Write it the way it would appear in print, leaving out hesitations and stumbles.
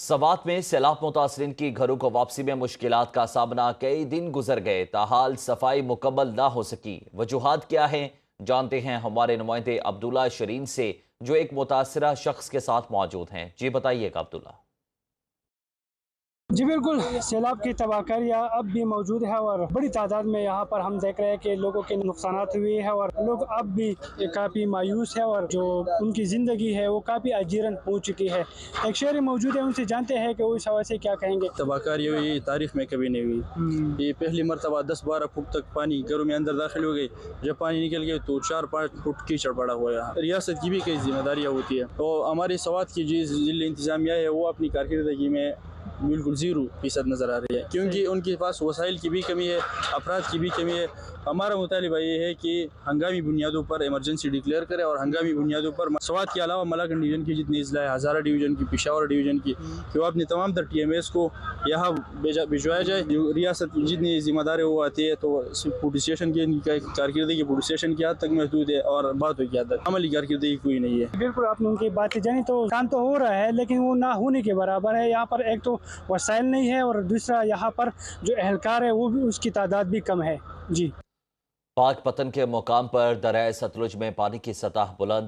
सवात में सैलाब मुतासरीन की घरों को वापसी में मुश्किलात का सामना कई दिन गुजर गए, ताहाल सफाई मुकम्मल ना हो सकी। वजूहात क्या हैं, जानते हैं हमारे नुमाइंदे अब्दुल्ला शरीन से, जो एक मुतासरा शख्स के साथ मौजूद हैं। जी बताइएगा अब्दुल्ला। जी बिल्कुल, सैलाब की तबाहकारियाँ अब भी मौजूद है और बड़ी तादाद में यहाँ पर हम देख रहे हैं कि लोगों के नुकसानात हुए हैं और लोग अब भी काफ़ी मायूस है और जो उनकी ज़िंदगी है वो काफ़ी अजीरन हो चुकी है। एक शहरी मौजूद है, उनसे जानते हैं कि वो इस हवाले से क्या कहेंगे। तबाहकारी हुई तारीख में कभी नहीं हुई। ये पहली मरतबा 10-12 फुट तक पानी घरों में अंदर दाखिल हो गई। जब पानी निकल गए तो 4-5 फुट कीचड़ पड़ा हुआ है। यहाँ रियासत की भी कई जिम्मेदारियाँ होती है। तो हमारी सवात की जो जिला इंतजामिया है वो अपनी कारकर्दगी में बिल्कुल 0% नज़र आ रही है, क्योंकि उनके पास वसाइल की भी कमी है, अफराद की भी कमी है। हमारा मुतालिबा ये है कि हंगामी बुनियादों पर इमरजेंसी डिक्लेयर करे और हंगामी बुनियादों पर सवात के अलावा मलाकन डिवीज़न की जितनी अजला है, हज़ारा डिवीज़न की, पेशावर डिवीज़न की, कि वो अपनी तमाम तर TMS को यहाँ भिजवाया जाए। रियासत की जितनी जिम्मेदारी वो आती है तो पुलिस स्टेशन की कारकर्दगी पुलिस स्टेशन की हद तक महदूद है और बात की हद तक अमली कारकर्दगी कोई नहीं है। बिल्कुल, आपने उनकी बातें जानी तो काम तो हो रहा है लेकिन वो ना होने के बराबर है। यहाँ पर एक तो वसाइल नहीं है और दूसरा यहाँ पर जो एहलकार है वो भी उसकी तादाद भी कम है। जी। पाक पतन के मुकाम पर दरिया सतलुज में पानी की सतह बुलंद।